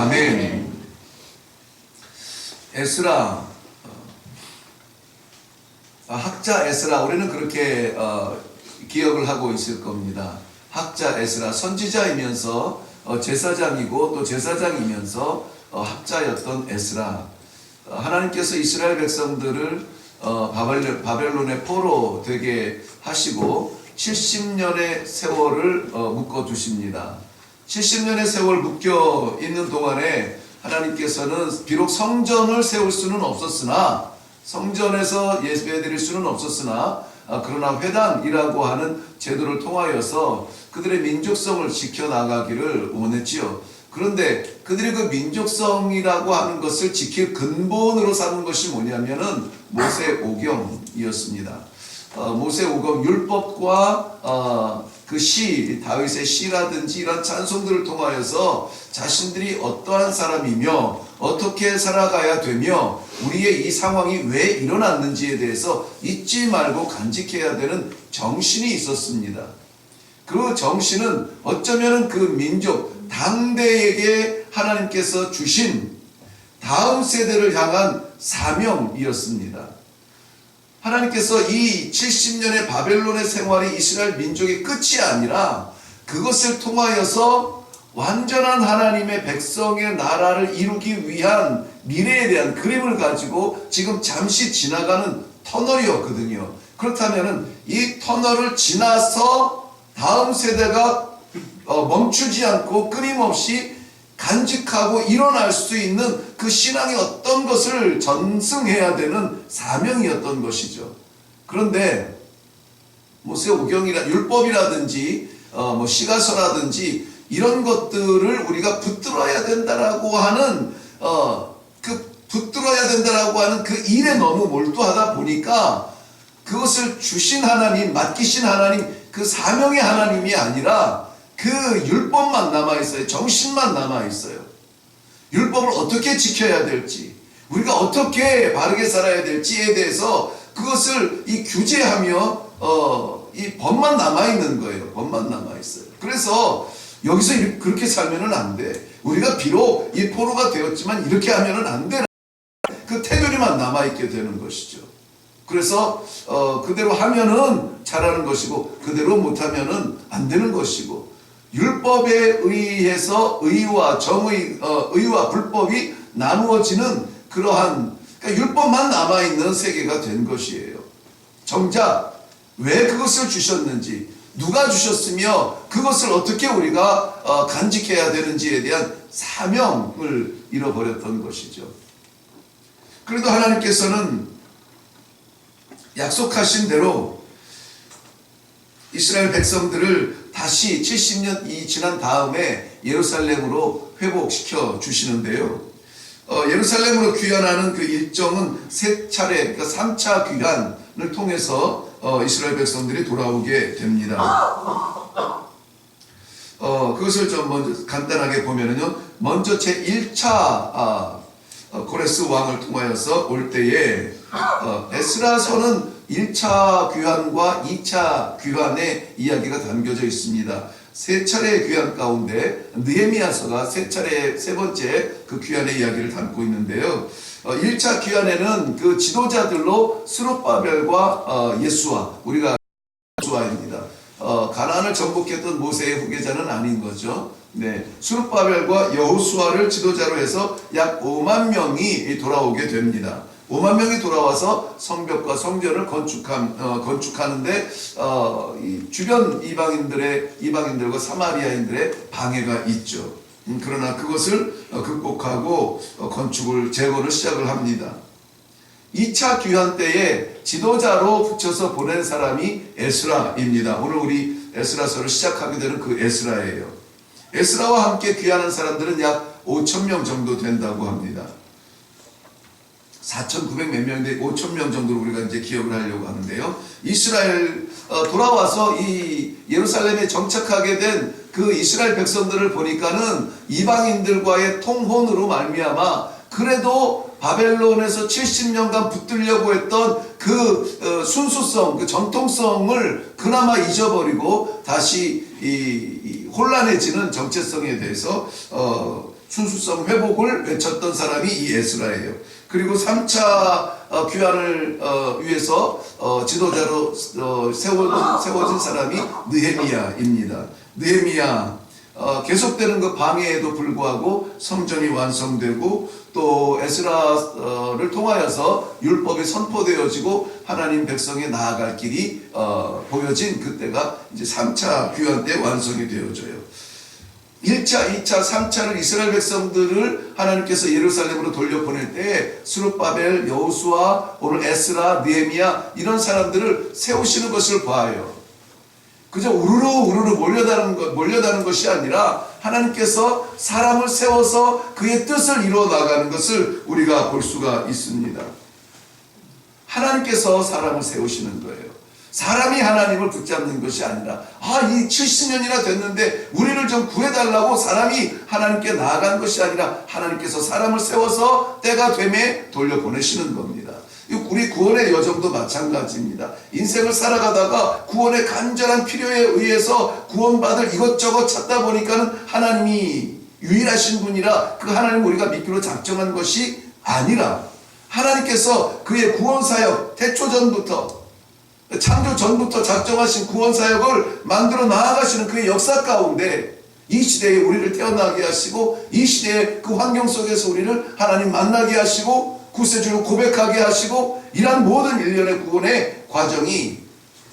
아멘. 에스라, 학자 에스라, 우리는 그렇게 기억을 하고 있을 겁니다. 학자 에스라, 선지자이면서 제사장이고 또 제사장이면서 학자였던 에스라. 하나님께서 이스라엘 백성들을 바벨론의 포로 되게 하시고 70년의 세월을 묶어두십니다. 70년의 세월 묶여 있는 동안에 하나님께서는 비록 성전을 세울 수는 없었으나, 성전에서 예배드릴 수는 없었으나, 그러나 회당이라고 하는 제도를 통하여서 그들의 민족성을 지켜나가기를 원했지요. 그런데 그들이 그 민족성이라고 하는 것을 지킬 근본으로 삼은 것이 뭐냐면은 모세오경이었습니다. 모세오경, 율법과 그 시, 다윗의 시라든지 이런 찬송들을 통하여서 자신들이 어떠한 사람이며 어떻게 살아가야 되며 우리의 이 상황이 왜 일어났는지에 대해서 잊지 말고 간직해야 되는 정신이 있었습니다. 그 정신은 어쩌면 그 민족, 당대에게 하나님께서 주신 다음 세대를 향한 사명이었습니다. 하나님께서 이 70년의 바벨론의 생활이 이스라엘 민족의 끝이 아니라 그것을 통하여서 완전한 하나님의 백성의 나라를 이루기 위한 미래에 대한 그림을 가지고 지금 잠시 지나가는 터널이었거든요. 그렇다면 이 터널을 지나서 다음 세대가 멈추지 않고 끊임없이 간직하고 일어날 수 있는 그 신앙의 어떤 것을 전승해야 되는 사명이었던 것이죠. 그런데 모세오경이라 율법이라든지 시가서라든지 이런 것들을 우리가 붙들어야 된다라고 하는 그 일에 너무 몰두하다 보니까 그것을 주신 하나님, 맡기신 하나님, 그 사명의 하나님이 아니라 그 율법만 남아있어요. 정신만 남아있어요. 율법을 어떻게 지켜야 될지, 우리가 어떻게 바르게 살아야 될지에 대해서 그것을 규제하며 이 법만 남아있는 거예요. 법만 남아있어요. 그래서 여기서 그렇게 살면은 안 돼. 우리가 비록 이 포로가 되었지만 이렇게 하면은 안 돼. 그 테두리만 남아있게 되는 것이죠. 그래서 그대로 하면은 잘하는 것이고 그대로 못하면은 안 되는 것이고, 율법에 의해서 의와 정의, 의와 불법이 나누어지는 그러한, 그러니까 율법만 남아있는 세계가 된 것이에요. 정작 왜 그것을 주셨는지, 누가 주셨으며 그것을 어떻게 우리가 간직해야 되는지에 대한 사명을 잃어버렸던 것이죠. 그래도 하나님께서는 약속하신 대로 이스라엘 백성들을 다시 70년이 지난 다음에 예루살렘으로 회복시켜 주시는데요. 예루살렘으로 귀환하는 그 일정은 세 차례, 그러니까 3차 귀환을 통해서 이스라엘 백성들이 돌아오게 됩니다. 그것을 좀 먼저 간단하게 보면은요, 먼저 제1차 고레스 왕을 통하여서 올 때에 에스라서는 1차 귀환과 2차 귀환의 이야기가 담겨져 있습니다. 세 차례의 귀환 가운데 느헤미야서가 세 번째 그 귀환의 이야기를 담고 있는데요. 1차 귀환에는 그 지도자들로 스룹바벨과 예수와, 우리가 예수와입니다. 가나안을 정복했던 모세의 후계자는 아닌 거죠. 네, 스룹바벨과 여호수아를 지도자로 해서 약 5만 명이 돌아오게 됩니다. 5만 명이 돌아와서 성벽과 성전을 건축하는데 이 주변 이방인들과 사마리아인들의 방해가 있죠. 그러나 그것을 극복하고 재건을 시작을 합니다. 2차 귀환 때에 지도자로 붙여서 보낸 사람이 에스라입니다. 오늘 우리 에스라서를 시작하게 되는 그 에스라예요. 에스라와 함께 귀환한 사람들은 약 5,000명 정도 된다고 합니다. 4,900 몇 명인데 5,000명 정도로 우리가 이제 기억을 하려고 하는데요. 이스라엘 돌아와서 이 예루살렘에 정착하게 된 그 이스라엘 백성들을 보니까는 이방인들과의 통혼으로 말미암아 그래도 바벨론에서 70년간 붙들려고 했던 그 순수성, 그 정통성을 그나마 잊어버리고 다시 이 혼란해지는 정체성에 대해서 순수성 회복을 외쳤던 사람이 이 에스라예요. 그리고 3차 귀환을 위해서 지도자로 세워진 사람이 느헤미야입니다. 느헤미야 계속되는 그 방해에도 불구하고 성전이 완성되고 또 에스라를 통하여서 율법이 선포되어지고 하나님 백성에 나아갈 길이 보여진 그때가 이제 3차 귀환 때 완성이 되어져요. 1차, 2차, 3차를 이스라엘 백성들을 하나님께서 예루살렘으로 돌려보낼 때 스룹바벨, 여호수아, 오늘 에스라, 느헤미야 이런 사람들을 세우시는 것을 봐요. 그저 우르르 몰려다는 것이 아니라 하나님께서 사람을 세워서 그의 뜻을 이루어 나가는 것을 우리가 볼 수가 있습니다. 하나님께서 사람을 세우시는 거예요. 사람이 하나님을 붙잡는 것이 아니라 이 70년이나 됐는데 우리를 좀 구해달라고 사람이 하나님께 나아간 것이 아니라 하나님께서 사람을 세워서 때가 되매 돌려보내시는 겁니다. 우리 구원의 여정도 마찬가지입니다. 인생을 살아가다가 구원의 간절한 필요에 의해서 구원받을 이것저것 찾다 보니까는 하나님이 유일하신 분이라 그 하나님을 우리가 믿기로 작정한 것이 아니라 하나님께서 그의 구원사역 태초전부터 창조 전부터 작정하신 구원사역을 만들어 나아가시는 그의 역사 가운데 이 시대에 우리를 태어나게 하시고 이 시대의 그 환경 속에서 우리를 하나님 만나게 하시고 구세주를 고백하게 하시고 이러한 모든 일련의 구원의 과정이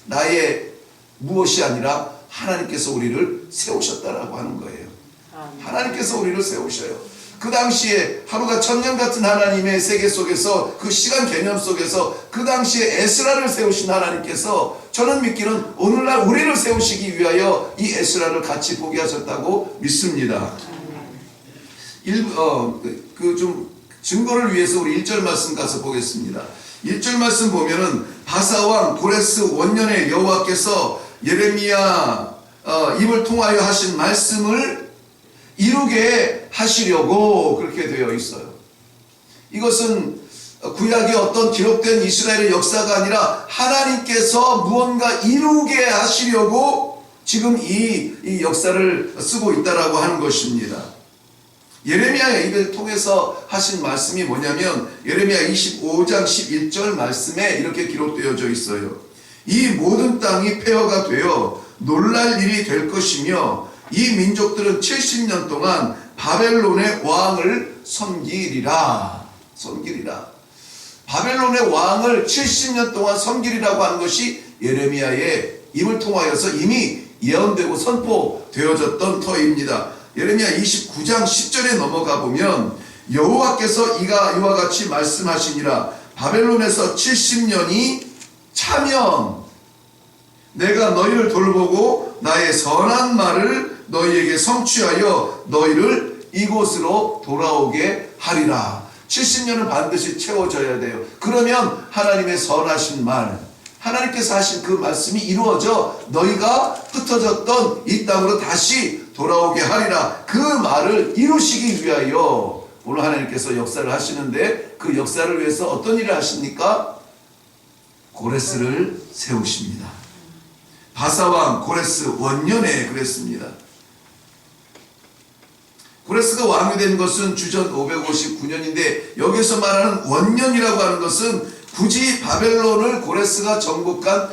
나의 무엇이 아니라 하나님께서 우리를 세우셨다라고 하는 거예요. 하나님께서 우리를 세우셔요. 그 당시에 하루가 천년 같은 하나님의 세계 속에서 그 시간 개념 속에서 그 당시에 에스라를 세우신 하나님께서 저는 믿기는 오늘날 우리를 세우시기 위하여 이 에스라를 같이 보게 하셨다고 믿습니다. 좀 증거를 위해서 우리 1절 말씀 가서 보겠습니다. 1절 말씀 보면은 바사왕 고레스 원년에 여호와께서 예레미야 입을 통하여 하신 말씀을 이루게 하시려고 그렇게 되어 있어요. 이것은 구약의 어떤 기록된 이스라엘의 역사가 아니라 하나님께서 무언가 이루게 하시려고 지금 이 역사를 쓰고 있다라고 하는 것입니다. 예레미야의 입을 통해서 하신 말씀이 뭐냐면 예레미야 25장 11절 말씀에 이렇게 기록되어져 있어요. 이 모든 땅이 폐허가 되어 놀랄 일이 될 것이며 이 민족들은 70년 동안 바벨론의 왕을 섬기리라. 바벨론의 왕을 70년 동안 섬기리라고 하는 것이 예레미야의 입을 통하여서 이미 예언되고 선포되어졌던 터입니다. 예레미야 29장 10절에 넘어가 보면 여호와께서 이와 같이 말씀하시니라. 바벨론에서 70년이 차면 내가 너희를 돌보고 나의 선한 말을 너희에게 성취하여 너희를 이곳으로 돌아오게 하리라. 70년은 반드시 채워져야 돼요. 그러면 하나님의 선하신 말, 하나님께서 하신 그 말씀이 이루어져 너희가 흩어졌던 이 땅으로 다시 돌아오게 하리라. 그 말을 이루시기 위하여 오늘 하나님께서 역사를 하시는데 그 역사를 위해서 어떤 일을 하십니까? 고레스를 세우십니다. 바사왕 고레스 원년에 그랬습니다. 고레스가 왕이 된 것은 주전 559년인데 여기서 말하는 원년이라고 하는 것은 굳이 바벨론을 고레스가 정복한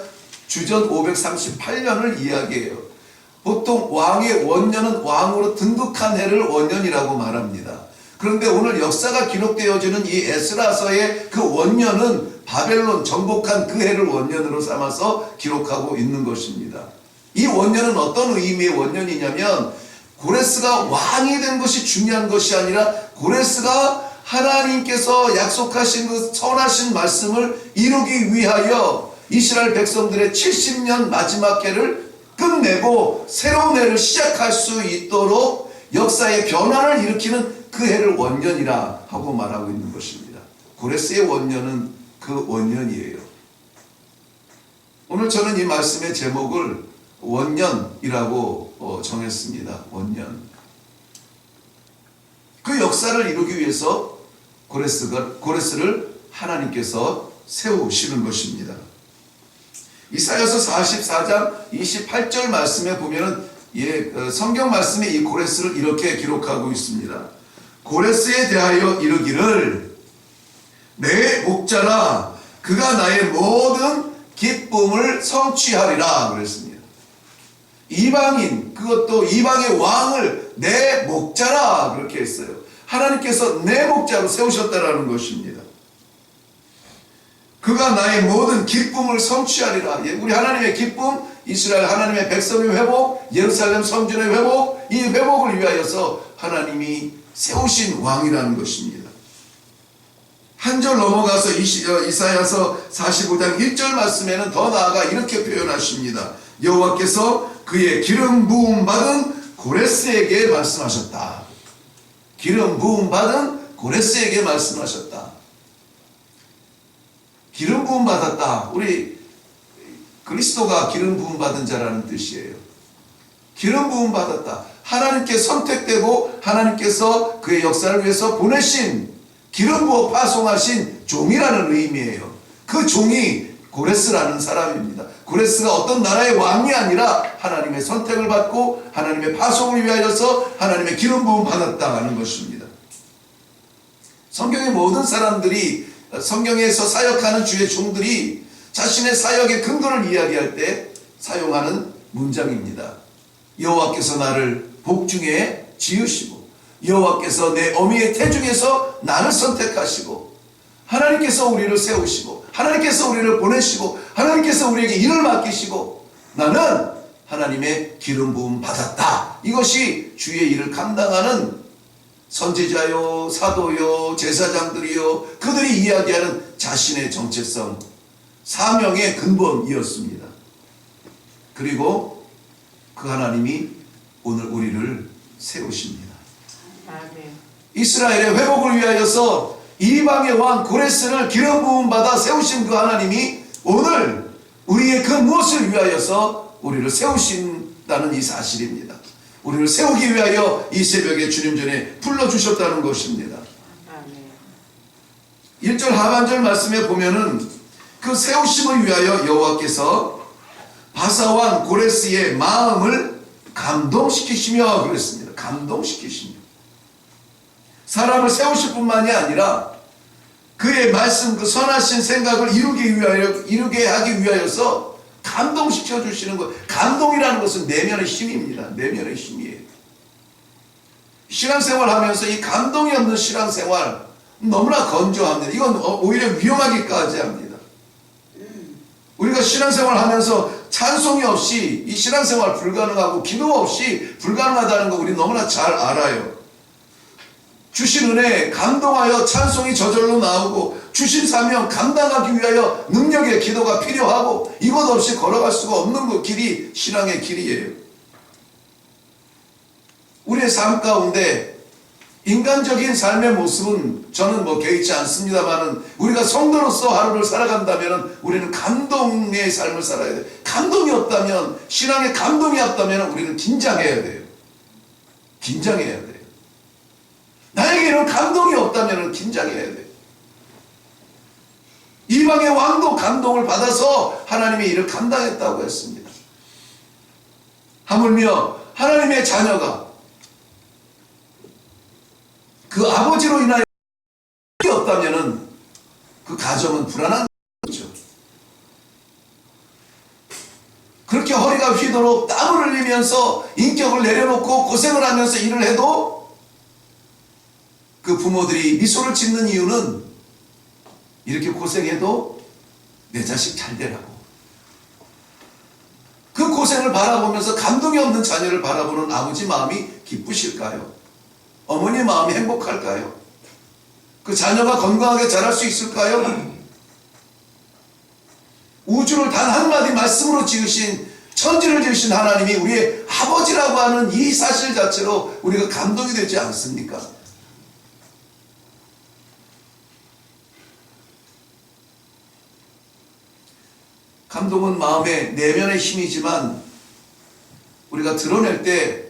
주전 538년을 이야기해요. 보통 왕의 원년은 왕으로 등극한 해를 원년이라고 말합니다. 그런데 오늘 역사가 기록되어지는 이 에스라서의 그 원년은 바벨론 정복한 그 해를 원년으로 삼아서 기록하고 있는 것입니다. 이 원년은 어떤 의미의 원년이냐면 고레스가 왕이 된 것이 중요한 것이 아니라 고레스가 하나님께서 약속하신 그 선하신 말씀을 이루기 위하여 이스라엘 백성들의 70년 마지막 해를 끝내고 새로운 해를 시작할 수 있도록 역사의 변화를 일으키는 그 해를 원년이라 하고 말하고 있는 것입니다. 고레스의 원년은 그 원년이에요. 오늘 저는 이 말씀의 제목을 원년이라고 정했습니다. 원년. 그 역사를 이루기 위해서 고레스를 하나님께서 세우시는 것입니다. 이사야서 44장 28절 말씀에 보면은 성경 말씀에 이 고레스를 이렇게 기록하고 있습니다. 고레스에 대하여 이르기를 내 목자라 그가 나의 모든 기쁨을 성취하리라 그랬습니다. 이방인, 그것도 이방의 왕을 내 목자라 그렇게 했어요. 하나님께서 내 목자로 세우셨다라는 것입니다. 그가 나의 모든 기쁨을 성취하리라. 우리 하나님의 기쁨, 이스라엘 하나님의 백성의 회복, 예루살렘 성전의 회복, 이 회복을 위하여서 하나님이 세우신 왕이라는 것입니다. 한 절 넘어가서 이사야서 45장 1절 말씀에는 더 나아가 이렇게 표현하십니다. 여호와께서 그의 기름 부음 받은 고레스에게 말씀하셨다. 기름 부음 받은 고레스에게 말씀하셨다. 기름 부음 받았다. 우리 그리스도가 기름 부음 받은 자라는 뜻이에요. 기름 부음 받았다. 하나님께 선택되고 하나님께서 그의 역사를 위해서 보내신, 기름 부어 파송하신 종이라는 의미예요. 그 종이 고레스라는 사람입니다. 고레스가 어떤 나라의 왕이 아니라 하나님의 선택을 받고 하나님의 파송을 위하여서 하나님의 기름 부음 받았다는 것입니다. 성경의 모든 사람들이, 성경에서 사역하는 주의 종들이 자신의 사역의 근거를 이야기할 때 사용하는 문장입니다. 여호와께서 나를 복중에 지으시고 여호와께서 내 어미의 태중에서 나를 선택하시고 하나님께서 우리를 세우시고 하나님께서 우리를 보내시고 하나님께서 우리에게 일을 맡기시고 나는 하나님의 기름 부음 받았다. 이것이 주의 일을 감당하는 선지자요, 사도요, 제사장들이요, 그들이 이야기하는 자신의 정체성, 사명의 근본이었습니다. 그리고 그 하나님이 오늘 우리를 세우십니다. 이스라엘의 회복을 위하여서 이방의 왕 고레스를 기름 부음 받아 세우신 그 하나님이 오늘 우리의 그 무엇을 위하여서 우리를 세우신다는 이 사실입니다. 우리를 세우기 위하여 이 새벽에 주님 전에 불러주셨다는 것입니다. 1절 하반절 말씀에 보면은 그 세우심을 위하여 여호와께서 바사왕 고레스의 마음을 감동시키시며 그랬습니다. 감동시키시며. 사람을 세우실 뿐만이 아니라 그의 말씀, 그 선하신 생각을 이루게 하기 위하여서 감동시켜 주시는 것. 감동이라는 것은 내면의 힘입니다. 내면의 힘이에요. 신앙생활 하면서 이 감동이 없는 신앙생활 너무나 건조합니다. 이건 오히려 위험하기까지 합니다. 우리가 신앙생활 하면서 찬송이 없이 이 신앙생활 불가능하고 기도 없이 불가능하다는 거 우리 너무나 잘 알아요. 주신 은혜 감동하여 찬송이 저절로 나오고 주신 사명 감당하기 위하여 능력의 기도가 필요하고 이것 없이 걸어갈 수가 없는 그 길이 신앙의 길이에요. 우리의 삶 가운데 인간적인 삶의 모습은 저는 개의치 않습니다만은 우리가 성도로서 하루를 살아간다면 우리는 감동의 삶을 살아야 돼요. 감동이 없다면, 신앙에 감동이 없다면 우리는 긴장해야 돼요. 긴장해야 돼요. 나에게는 감동이 없다면 긴장해야 돼요. 이방의 왕도 감동을 받아서 하나님의 일을 감당했다고 했습니다. 하물며 하나님의 자녀가 그 아버지로 인하여 없다면 그 가정은 불안한 거죠. 그렇게 허리가 휘도록 땀을 흘리면서 인격을 내려놓고 고생을 하면서 일을 해도 그 부모들이 미소를 짓는 이유는 이렇게 고생해도 내 자식 잘 되라고. 그 고생을 바라보면서 감동이 없는 자녀를 바라보는 아버지 마음이 기쁘실까요? 어머니 마음이 행복할까요? 그 자녀가 건강하게 자랄 수 있을까요? 우주를 단 한마디 말씀으로 지으신, 천지를 지으신 하나님이 우리의 아버지라고 하는 이 사실 자체로 우리가 감동이 되지 않습니까? 감동은 마음의 내면의 힘이지만 우리가 드러낼 때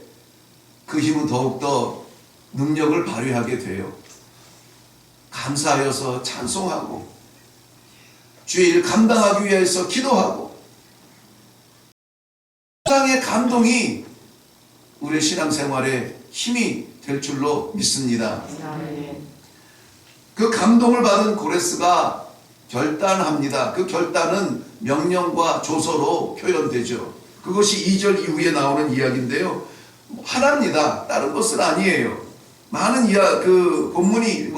그 힘은 더욱더 능력을 발휘하게 돼요. 감사하여서 찬송하고 주의 일 감당하기 위해서 기도하고 신앙의 감동이 우리의 신앙생활에 힘이 될 줄로 믿습니다. 아멘. 그 감동을 받은 고레스가 결단합니다. 그 결단은 명령과 조서로 표현되죠. 그것이 2절 이후에 나오는 이야기인데요. 하나입니다. 다른 것은 아니에요. 많은 그 본문이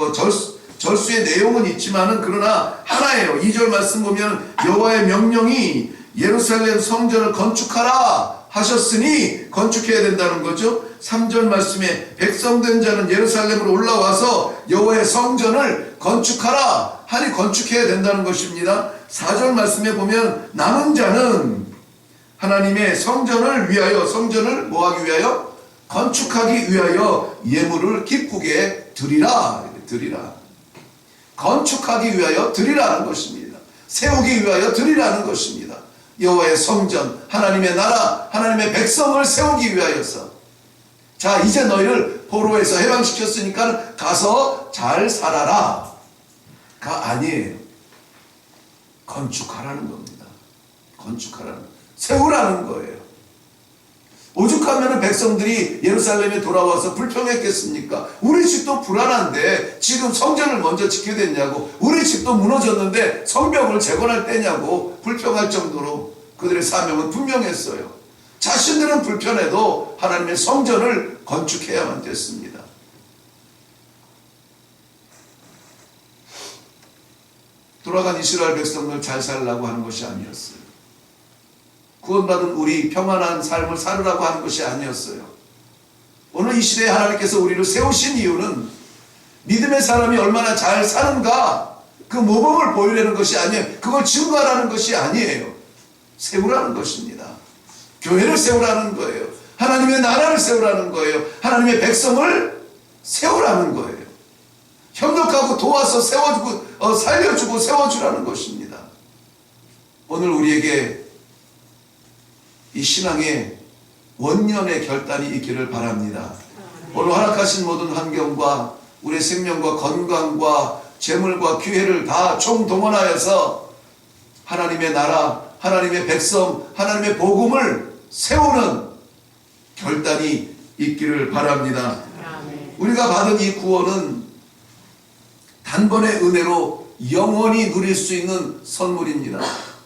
절수의 내용은 있지만은 그러나 하나예요. 2절 말씀 보면 여호와의 명령이 예루살렘 성전을 건축하라 하셨으니 건축해야 된다는 거죠. 3절 말씀에 백성된 자는 예루살렘으로 올라와서 여호와의 성전을 건축하라 하니 건축해야 된다는 것입니다. 4절 말씀에 보면 남은 자는 하나님의 성전을 위하여, 성전을 뭐하기 위하여? 건축하기 위하여 예물을 기쁘게 드리라. 건축하기 위하여 드리라는 것입니다. 세우기 위하여 드리라는 것입니다. 여호와의 성전, 하나님의 나라, 하나님의 백성을 세우기 위하여서. 자, 이제 너희를 포로에서 해방시켰으니까 가서 잘 살아라 가 아니에요. 건축하라는 겁니다. 건축하라는, 세우라는 거예요. 오죽하면 백성들이 예루살렘에 돌아와서 불평했겠습니까? 우리 집도 불안한데 지금 성전을 먼저 지켜야 되냐고, 우리 집도 무너졌는데 성벽을 재건할 때냐고 불평할 정도로 그들의 사명은 분명했어요. 자신들은 불편해도 하나님의 성전을 건축해야만 됐습니다. 돌아간 이스라엘 백성들 잘 살라고 하는 것이 아니었어요. 구원받은 우리 평안한 삶을 살으라고 하는 것이 아니었어요. 오늘 이 시대에 하나님께서 우리를 세우신 이유는 믿음의 사람이 얼마나 잘 사는가 그 모범을 보이려는 것이 아니에요. 그걸 증거하라는 것이 아니에요. 세우라는 것입니다. 교회를 세우라는 거예요. 하나님의 나라를 세우라는 거예요. 하나님의 백성을 세우라는 거예요. 협력하고 도와서 세워주고 살려주고 세워주라는 것입니다. 오늘 우리에게 이 신앙의 원년의 결단이 있기를 바랍니다. 오늘 허락하신 모든 환경과 우리의 생명과 건강과 재물과 기회를 다 총동원하여서 하나님의 나라, 하나님의 백성, 하나님의 복음을 세우는 결단이 있기를 바랍니다. 우리가 받은 이 구원은 단번의 은혜로 영원히 누릴 수 있는 선물입니다.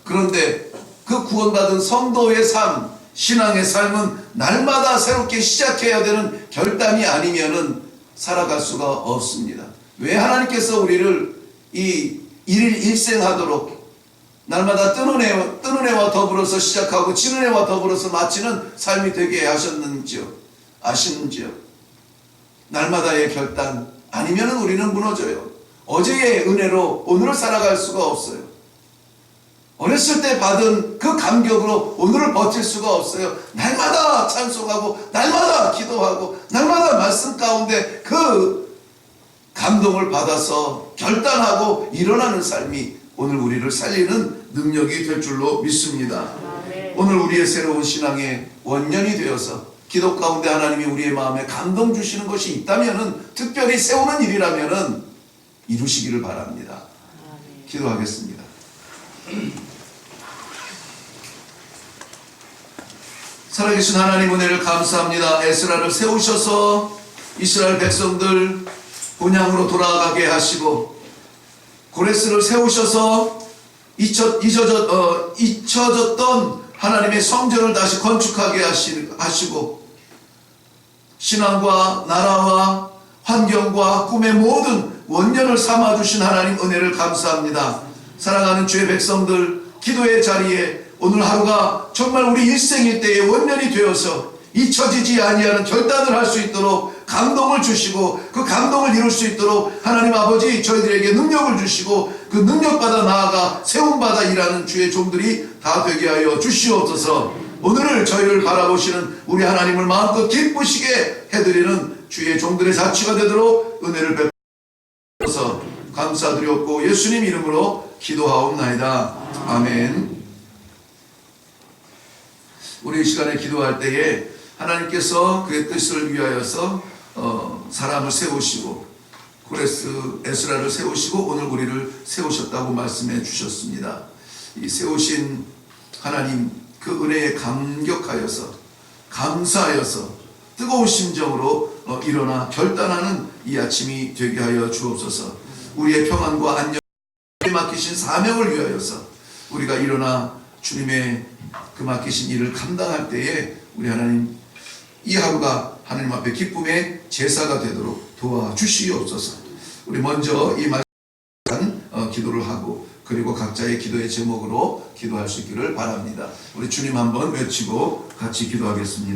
그런데 그 구원받은 성도의 삶, 신앙의 삶은 날마다 새롭게 시작해야 되는 결단이 아니면은 살아갈 수가 없습니다. 왜 하나님께서 우리를 이 일일생하도록 날마다 뜨는 해와 더불어서 시작하고 지는 해와 더불어서 마치는 삶이 되게 하셨는지요? 아시는지요? 날마다의 결단 아니면은 우리는 무너져요. 어제의 은혜로 오늘을 살아갈 수가 없어요. 어렸을 때 받은 그 감격으로 오늘을 버틸 수가 없어요. 날마다 찬송하고 날마다 기도하고 날마다 말씀 가운데 그 감동을 받아서 결단하고 일어나는 삶이 오늘 우리를 살리는 능력이 될 줄로 믿습니다. 오늘 우리의 새로운 신앙의 원년이 되어서 기도 가운데 하나님이 우리의 마음에 감동 주시는 것이 있다면은, 특별히 세우는 일이라면은 이루시기를 바랍니다. 기도하겠습니다. 살아계신 하나님 은혜를 감사합니다. 에스라를 세우셔서 이스라엘 백성들 본향으로 돌아가게 하시고, 고레스를 세우셔서 잊혀졌던 하나님의 성전을 다시 건축하게 하시고, 신앙과 나라와 환경과 꿈의 모든 원년을 삼아주신 하나님 은혜를 감사합니다. 사랑하는 주의 백성들, 기도의 자리에 오늘 하루가 정말 우리 일생일 때의 원년이 되어서 잊혀지지 아니하는 결단을 할 수 있도록 감동을 주시고, 그 감동을 이룰 수 있도록 하나님 아버지 저희들에게 능력을 주시고, 그 능력받아 나아가 세움받아 일하는 주의 종들이 다 되게 하여 주시옵소서. 오늘을 저희를 바라보시는 우리 하나님을 마음껏 기쁘시게 해드리는 주의 종들의 자취가 되도록 은혜를 베풀어서 감사드렸고 예수님 이름으로 기도하옵나이다. 아멘. 우리 이 시간에 기도할 때에 하나님께서 그의 뜻을 위하여서 사람을 세우시고 고레스 에스라를 세우시고 오늘 우리를 세우셨다고 말씀해 주셨습니다. 이 세우신 하나님 그 은혜에 감격하여서 감사하여서 뜨거운 심정으로 일어나 결단하는 이 아침이 되게 하여 주옵소서. 우리의 평안과 안녕을 맡기신 사명을 위하여서 우리가 일어나 주님의 그 맡기신 일을 감당할 때에 우리 하나님 이 하루가 하나님 앞에 기쁨의 제사가 되도록 도와주시옵소서. 우리 먼저 이 말씀 기도를 하고 그리고 각자의 기도의 제목으로 기도할 수 있기를 바랍니다. 우리 주님 한번 외치고 같이 기도하겠습니다.